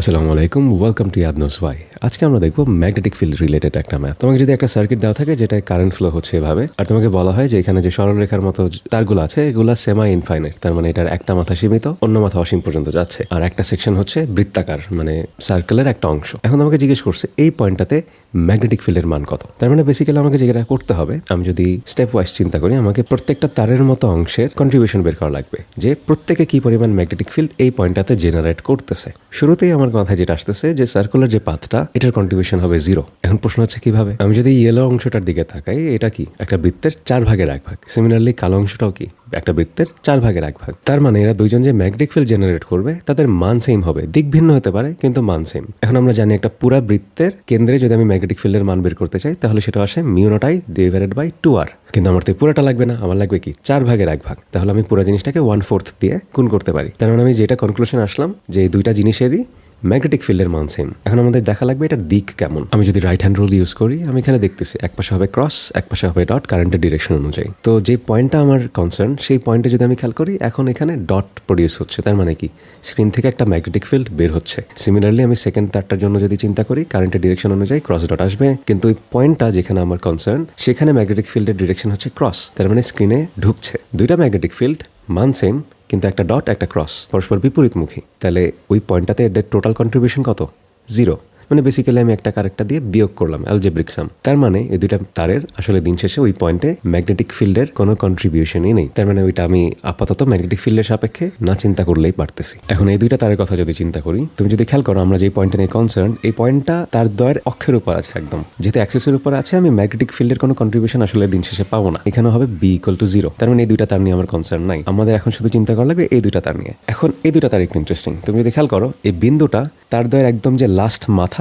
আসসালামু আলাইকুম, welcome to ইয়াদ নোস ওয়াই। আজকে আমরা দেখবো ম্যাগনেটিক ফিল্ড রিলেটেড একটা ম্যাথ। তোমাকে যদি একটা সার্কিট দেওয়া থাকে যেটা কারেন্ট ফ্লো হচ্ছে এভাবে, আর তোমাকে বলা হয় যে এখানে যে সরলরেখার মতো তারগুলো আছে এগুলো সেমাই ইনফাইনাইট, তার মানে এটার একটা মাথা সীমিত, অন্য মাথা অসীম পর্যন্ত যাচ্ছে, আর একটা সেকশন হচ্ছে বৃত্তাকার, মানে সার্কেলের একটা অংশ। এখন আমাকে জিজ্ঞেস করছে এই পয়েন্টটাতে ম্যাগনেটিক ফিল্ডের মান কত। তার মানে বেসিক্যালি আমাকে যেটা করতে হবে, আমি যদি স্টেপ ওয়াইজ চিন্তা করি, আমাকে প্রত্যেকটা তারের মতো অংশের কন্ট্রিবিউশন বের করা লাগবে, যে প্রত্যেকে কি পরিমাণ ম্যাগনেটিক ফিল্ড এই পয়েন্টটাতে জেনারেট করতেছে। শুরুতেই আমার মাথায় যেটা আসতেছে যে সার্কুলার যে পাথটা, এটার কন্ট্রিবিউশন হবে 0। এখন প্রশ্ন হচ্ছে কিভাবে। আমি যদি ইয়েলো অংশটার দিকে তাকাই, এটা কি একটা বৃত্তের 4 ভাগের 1 ভাগ। সিমিলারলি কালো অংশটাও কি একটা বৃত্তের 4 ভাগের 1 ভাগ। তার মানে এরা দুইজন যে ম্যাগনেটিক ফিল্ড জেনারেট করবে তাদের মান সেম হবে, দিক ভিন্ন হতে পারে কিন্তু মান সেম। এখন আমরা জানি একটা পুরা বৃত্তের কেন্দ্রে যদি আমি ম্যাগনেটিক ফিল্ডের মান বের করতে চাই, তাহলে সেটা আসে mu naught I divided by 2r। কিন্তু আমার তো পুরোটা লাগবে না, আমার লাগবে কি 4 ভাগের 1 ভাগ। তাহলে আমি পুরো জিনিসটাকে 1/4 দিয়ে গুণ করতে পারি। তার মানে আমি যেটা কনক্লুশন আসলাম যে এই দুইটা জিনিসেরই ম্যাগনেটিক ফিল্ডের মান সেম। এখন আমাদের দেখা লাগবে এটার দিক কেমন। আমি যদি রাইট হ্যান্ড রুল ইউজ করি, আমি এখানে দেখতেছি এক পাশে হবে ক্রস, এক পাশে হবে ডট, কারেন্টের ডিরেকশন অনুযায়ী। তো যে পয়েন্টটা আমার কনসার্ন, সেই পয়েন্টে যদি আমি খেয়াল করি, এখন এখানে ডট প্রডিউস হচ্ছে, তার মানে কি স্ক্রিন থেকে একটা ম্যাগনেটিক ফিল্ড বের হচ্ছে। সিমিলারলি আমি সেকেন্ড তারটার জন্য যদি চিন্তা করি, কারেন্টের ডিরেকশন অনুযায়ী ক্রস ডট আসবে, কিন্তু ওই পয়েন্টটা যেখানে আমার কনসার্ন, সেখানে ম্যাগনেটিক ফিল্ডের ডিরেকশন হচ্ছে ক্রস, তার মানে স্ক্রিনে ঢুকছে। দুইটা ম্যাগনেটিক ফিল্ড মান সেম, কিন্তু একটা ডট একটা ক্রস পরস্পর বিপরীতমুখী। তাহলে ওই পয়েন্টটাতে এদের টোটাল কন্ট্রিবিউশন কত? 0। মানে বেসিক্যালি আমি একটা কারেক্টটা দিয়ে বিয়োগ করলাম, অ্যালজেব্রিক সাম। তার মানে এই দুইটা তারের আসলে দিন শেষে ওই পয়েন্টে ম্যাগনেটিক ফিল্ডের কোনো কন্ট্রিবিউশনই নেই। তার মানে ওইটা আমি আপাতত ম্যাগনেটিক ফিল্ডের সাপেক্ষে না চিন্তা করলেই পারতেছি। এখন এই দুইটা তারের কথা যদি চিন্তা করি, তুমি যদি খেয়াল করো, আমরা যে পয়েন্টটা নিয়ে কনসার্ন, এই পয়েন্টটা তার দ্বয়ের অক্ষের উপর আছে একদম। যেহেতু অ্যাক্সেসের উপর আছে, আমি ম্যাগনেটিক ফিল্ডের কোনো কন্ট্রিবিউশন আসলে দিন শেষে পাবো না। এখানে হবে B=0। তার মানে এই দুইটা তার নিয়ে আমার কনসার্ন নাই। আমাদের এখন শুধু চিন্তা করা লাগবে এই দুইটা তার নিয়ে। এখন এই দুইটা তার একটু ইন্টারেস্টিং। তুমি যদি খেয়াল করো, এই বিন্দুটা তার দ্বয়ের একদম যে লাস্ট মাথা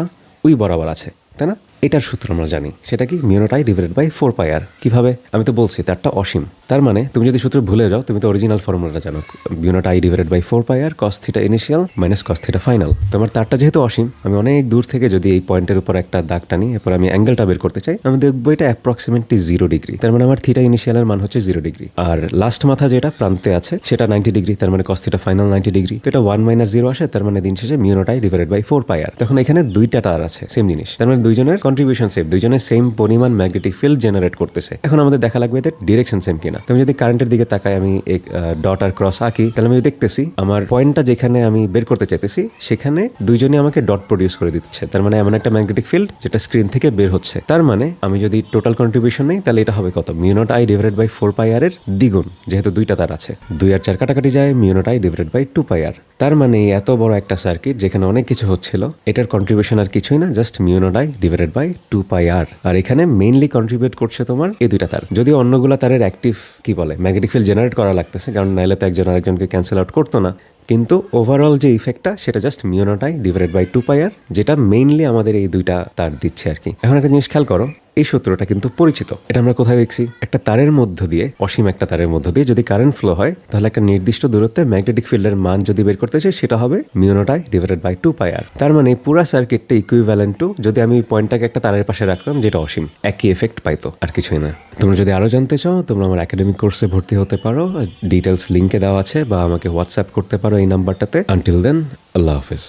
ওই বরাবর আছে, তাই না? এটার সূত্র আমরা জানি, সেটা কি mu naught I divided by 4πr। কিভাবে? আমি তো বলছি তারটা অসীম। তার মানে তুমি যদি সূত্র ভুলে যাও, তুমি তো অরিজিনাল ফর্মুলাটা জানো, mu naught I divided by 4πr cos theta initial minus cos theta final. তোমার তারটা যেহেতু অসীম, আমি অনেক দূর থেকে যদি এই পয়েন্টের উপর একটা দাগ টানি, এরপর আমি অ্যাঙ্গেলটা বের করতে চাই, আমি দেখবো এটা অ্যাপ্রক্সিমেটলি 0 ডিগ্রি। তার মানে আমার থিটা ইনিশিয়ালের মান হচ্ছে 0 ডিগ্রি, আর লাস্ট মাথা যেটা প্রান্তে আছে সেটা 90 ডিগ্রি, তার মানে cos থিটা ফাইনাল 90 ডিগ্রি। তো এটা 1 - 0 আসে, তার মানে দিন শেষে mu naught I divided by 4πr। তখন এখানে দুইটা তার আছে, সেম জিনিস, তার মানে দুইজনের কন্ট্রিবিউশন সেম, দুইজনের সেম পরিমাণ ম্যাগনেটিক ফিল্ড জেনারেট করতেছে। এখন আমাদের দেখা লাগবে এদের ডিরেকশন সেম কিনা। তুমি যদি কারেন্টের দিকে তাকাই, আমি ডট আর ক্রস আঁকি, তাহলে আমি দেখতেছি আমার পয়েন্টটা যেখানে আমি বের করতে চাইতেছি, সেখানে দুইজনই আমাকে ডট প্রডিউস করে দিচ্ছে। তার মানে এমন একটা ম্যাগনেটিক ফিল্ড যেটা স্ক্রিন থেকে বের হচ্ছে। তার মানে আমি যদি টোটাল কন্ট্রিবিউশন নেই, তাহলে এটা হবে কত? Mu naught I divided by 4πr এর দ্বিগুণ, যেহেতু দুইটা তার আছে। 2 আর 4 কাটাকাটি যায়, mu naught I divided by 2πr। তার মানে এত বড় একটা সার্কিট যেখানে অনেক কিছু হচ্ছিল, এটার কন্ট্রিবিউশন আর কিছুই না, just mu naught I divided by 2πr। আর এখানে মেইনলি কন্ট্রিবিউট করছে তোমার এই দুইটা তার। যদি অন্যগুলা তারের অ্যাক্টিভ কি বলে ম্যাগনেটিক ফিল্ড জেনারেট করা লাগতেছে, কারণ নাইলে তো একজন আরেকজনকে ক্যান্সেল আউট করতো না, কিন্তু ওভারঅল যে ইফেক্টটা সেটা just mu naught I divided by 2πr, যেটা মেইনলি আমাদের এই দুইটা তার দিচ্ছে আর কি। এখন একটা জিনিস খেয়াল করো, এই সূত্রটা কিন্তু পরিচিত। এটা আমরা কোথায় দেখছি? একটা তারের মধ্য দিয়ে, অসীম একটা তারের মধ্য দিয়ে যদি কারেন্ট ফ্লো হয়, তাহলে একটা নির্দিষ্ট দূরত্বে ম্যাগনেটিক ফিল্ডের মান যদি বের করতে চাই, সেটা হবে mu naught I divided by 2πr। তার মানে পুরা সার্কিটটা ইকুইভ্যালেন্ট টু যদি আমি পয়েন্টটাকে একটা তারের পাশে রাখলাম যেটা অসীম, একই এফেক্ট পাইতো, আর কিছুই না। তোমরা যদি আরো জানতে চাও, তোমরা আমার একাডেমিক কোর্সে ভর্তি হতে পারো, ডিটেলস লিঙ্কে দেওয়া আছে, বা আমাকে হোয়াটসঅ্যাপ করতে পারো এই নাম্বারটাতে। আনটিল দেন, আল্লাহ হাফেজ।